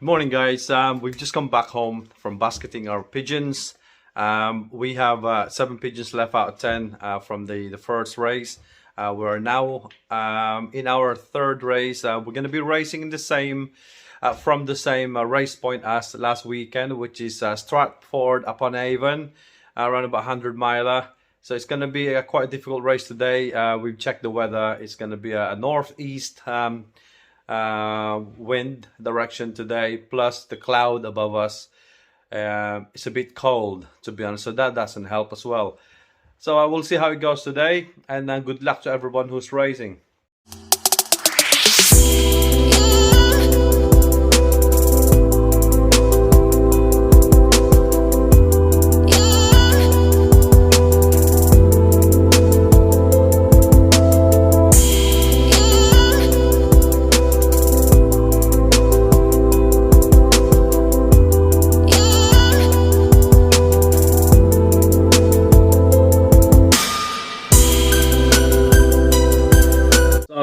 Good morning, guys. We've just come back home from basketing our pigeons. We have 7 pigeons left out of 10 from the first race. We're now in our third race. We're going to be racing in the same from the same race point as last weekend, which is Stratford upon Avon, around about 100 miler. So it's going to be quite a difficult race today. We've checked the weather. It's going to be a northeast wind direction today, plus the cloud above us. It's a bit cold, to be honest, so that doesn't help as well. So I will see how it goes today, and good luck to everyone who's racing.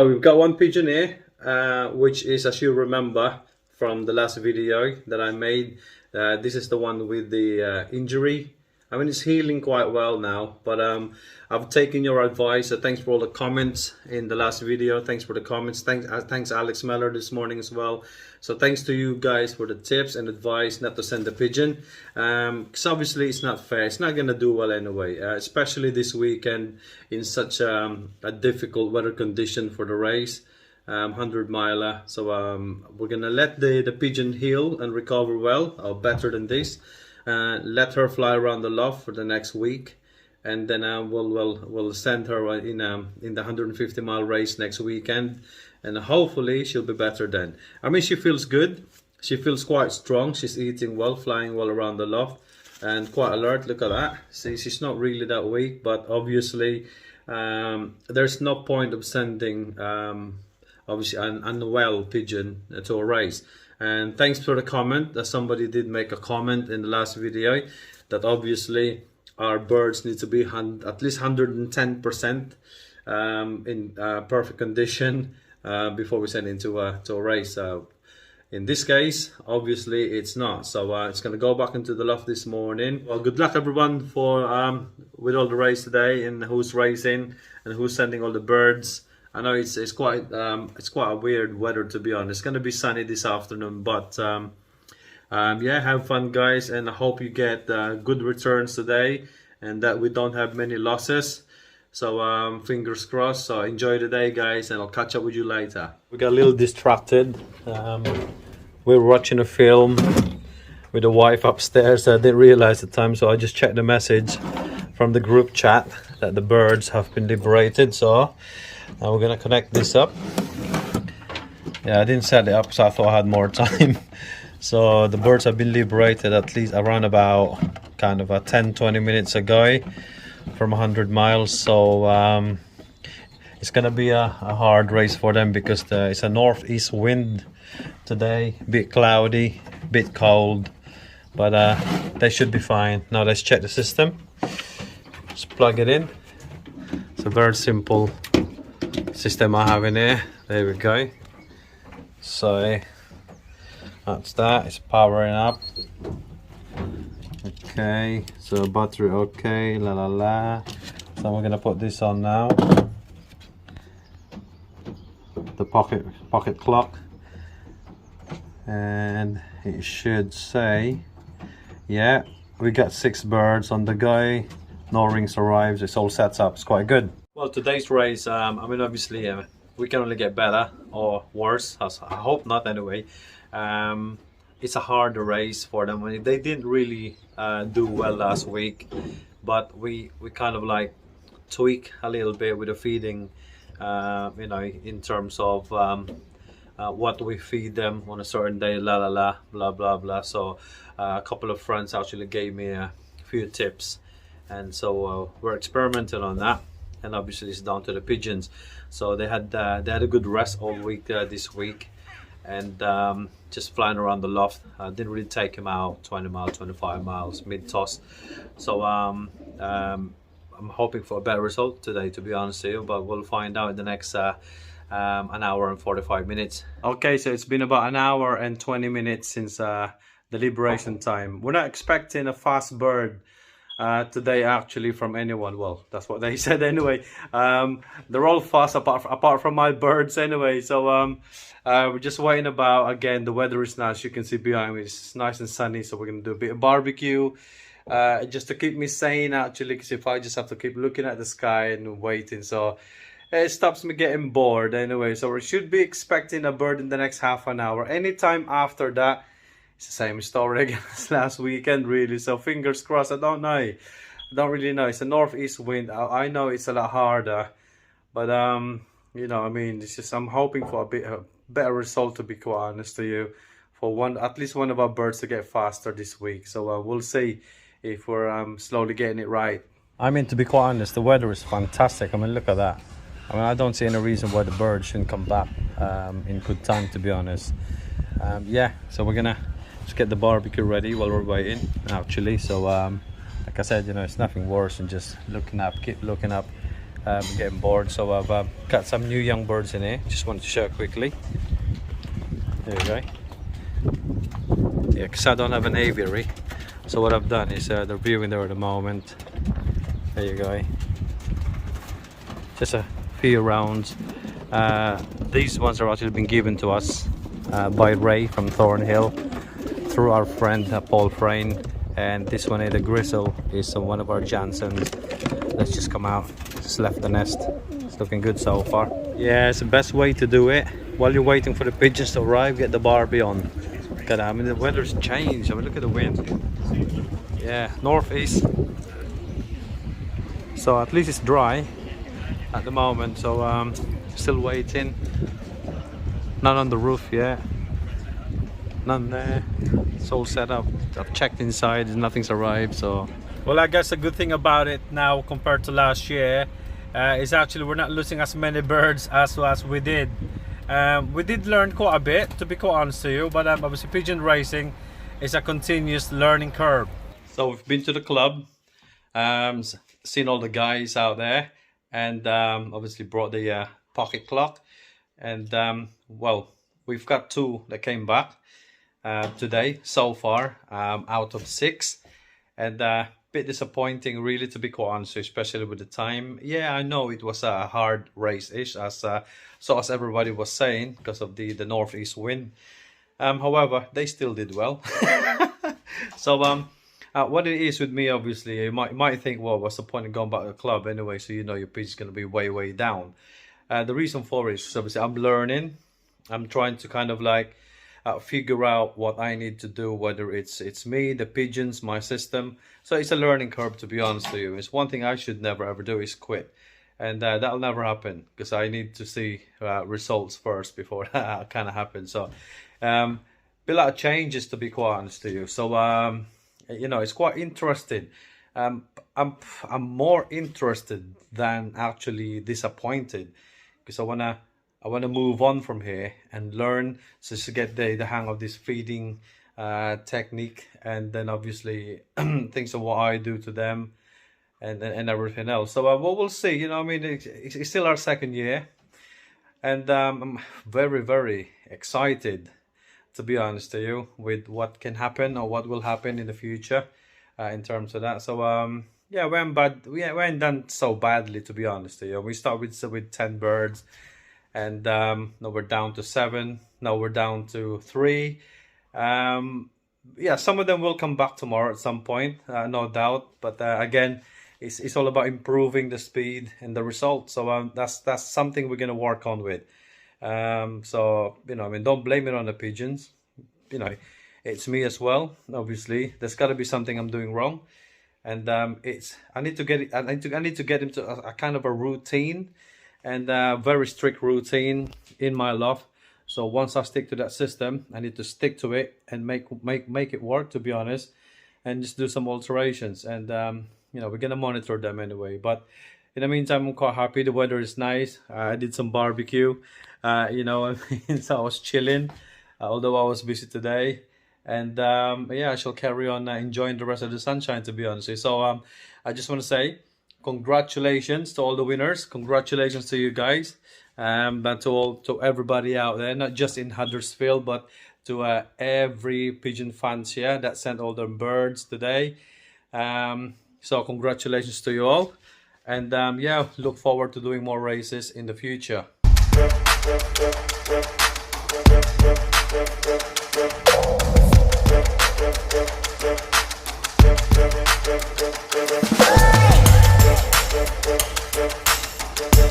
We've got one pigeon here, which is, as you remember from the last video that I made, this is the one with the injury. I mean, it's healing quite well now, but I've taken your advice. Thanks for all the comments in the last video. Thanks for the comments. Thanks Alex Meller this morning as well. So thanks to you guys for the tips and advice not to send the pigeon, because obviously it's not fair. It's not gonna do well anyway, especially this weekend in such a difficult weather condition for the race, 100 miler. So we're gonna let the pigeon heal and recover well, or better than this. Let her fly around the loft for the next week, and then we'll send her in the 150 mile race next weekend, and hopefully she'll be better then. I mean, she feels good. She feels quite strong. She's eating well, flying well around the loft, and quite alert. Look at that. See, she's not really that weak, but obviously there's no point of sending obviously an unwell pigeon to a race. And thanks for the comment that somebody did make a comment in the last video that obviously our birds need to be at least 110% in perfect condition before we send into a race. In this case, obviously it's not. So it's going to go back into the loft this morning. Well, good luck everyone for with all the race today, and who's racing and who's sending all the birds. I know it's quite a weird weather, to be honest. It's going to be sunny this afternoon, but yeah, have fun, guys, and I hope you get good returns today and that we don't have many losses. So fingers crossed. So enjoy the day, guys, and I'll catch up with you later. We got a little distracted. We were watching a film with the wife upstairs. I didn't realize the time, so I just checked the message from the group chat that the birds have been liberated. So now we're gonna connect this up. Yeah, I didn't set it up, so I thought I had more time. So the birds have been liberated at least around about kind of 10-20 minutes ago from 100 miles. So it's gonna be a hard race for them because it's a northeast wind today, bit cloudy, bit cold, but they should be fine. Now let's check the system. Just plug it in. It's a very simple system I have in here. There we go. So that's that. It's powering up. Okay, so battery okay, la la la. So we're gonna put this on now. The pocket clock, and it should say, yeah, we got 6 birds on the go. No rings arrives. It's all set up. It's quite good. Well, today's race, I mean, obviously we can only get better or worse. I hope not anyway. It's a harder race for them. I mean, they didn't really do well last week, but we kind of like tweak a little bit with the feeding, you know, in terms of what we feed them on a certain day, la la la, blah blah blah. So a couple of friends actually gave me a few tips, and so we're experimenting on that. And obviously it's down to the pigeons. So they had a good rest all week this week, and just flying around the loft. Didn't really take them out 20 miles, 25 miles mid toss. So I'm hoping for a better result today, to be honest with you, but we'll find out in the next an hour and 45 minutes. Okay, so it's been about an hour and 20 minutes since the liberation time. We're not expecting a fast bird today actually from anyone. Well, that's what they said anyway. They're all fast apart from my birds anyway. So we're just waiting about. Again, the weather is nice. You can see behind me, it's nice and sunny, so we're gonna do a bit of barbecue just to keep me sane actually, because if I just have to keep looking at the sky and waiting, so it stops me getting bored anyway. So we should be expecting a bird in the next half an hour. Anytime after that, it's the same story again as last weekend really. So fingers crossed. I don't know. I don't really know. It's a northeast wind. I know it's a lot harder, but you know, I mean, it's just I'm hoping for a better result, to be quite honest to you, for at least one of our birds to get faster this week. So we'll see if we're slowly getting it right. I mean, to be quite honest, the weather is fantastic. I mean, look at that. I mean, I don't see any reason why the birds shouldn't come back in good time, to be honest. Yeah, so we're gonna just get the barbecue ready while we're waiting actually. So like I said, you know, it's nothing worse than just looking up, keep looking up, getting bored. So I've got some new young birds in here, just wanted to show quickly. There you go. Yeah, because I don't have an aviary, so what I've done is they're viewing there at the moment. There you go. Just a few rounds. These ones are actually been given to us by Ray from Thornhill through our friend Paul Frayne, and this one here, the Grizzle, is one of our Jansons that's just come out, just left the nest. It's looking good so far. Yeah, it's the best way to do it while you're waiting for the pigeons to arrive. Get the barbie on. Look at that. I mean, the weather's changed. I mean, look at the wind. Yeah, northeast, so at least it's dry at the moment. So still waiting. None on the roof yet, none there. It's all set up. I've checked inside, nothing's arrived. So well, I guess a good thing about it now compared to last year is actually we're not losing as many birds as we did. We did learn quite a bit, to be quite honest to you, but obviously pigeon racing is a continuous learning curve. So we've been to the club, seen all the guys out there, and obviously brought the pocket clock. And well, we've got 2 that came back today so far, out of 6, and a bit disappointing really, to be quite honest, especially with the time. Yeah, I know it was a hard race-ish, as everybody was saying, because of the northeast wind. However, they still did well. So what it is with me, obviously, you might think, well, what's the point of going back to the club anyway? So you know your pitch is going to be way down. The reason for it is obviously I'm learning. I'm trying to kind of like figure out what I need to do, whether it's me, the pigeons, my system. So it's a learning curve, to be honest with you. It's one thing I should never ever do is quit, and that'll never happen, because I need to see results first before that kind of happens. So be a lot of changes, to be quite honest to you. So you know, it's quite interesting. I'm more interested than actually disappointed, because I wanna move on from here and learn, so to get the hang of this feeding technique, and then obviously things of what I do to them, and everything else. So we'll see. You know, I mean, it's still our 2nd year, and I'm very excited, to be honest to you, with what can happen or what will happen in the future in terms of that. So yeah, we ain't done so badly, to be honest to you. We start with 10 birds, and now we're down to 7. Now we're down to 3. Yeah, some of them will come back tomorrow at some point, no doubt. But again, it's all about improving the speed and the results. So that's something we're gonna work on with. So you know, I mean, don't blame it on the pigeons. You know, it's me as well. Obviously, there's got to be something I'm doing wrong, and I need to get it. I need to get into a kind of a routine, and a very strict routine in my loft. So once I stick to that system, I need to stick to it and make it work, to be honest, and just do some alterations. And you know, we're gonna monitor them anyway. But in the meantime, I'm quite happy. The weather is nice. I did some barbecue. You know, I mean, so I was chilling, although I was busy today. And yeah, I shall carry on enjoying the rest of the sunshine, to be honest. So I just want to say congratulations to all the winners. Congratulations to you guys. but to everybody out there, not just in Huddersfield, but to every pigeon fancier that sent all their birds today. So congratulations to you all, and yeah, look forward to doing more races in the future.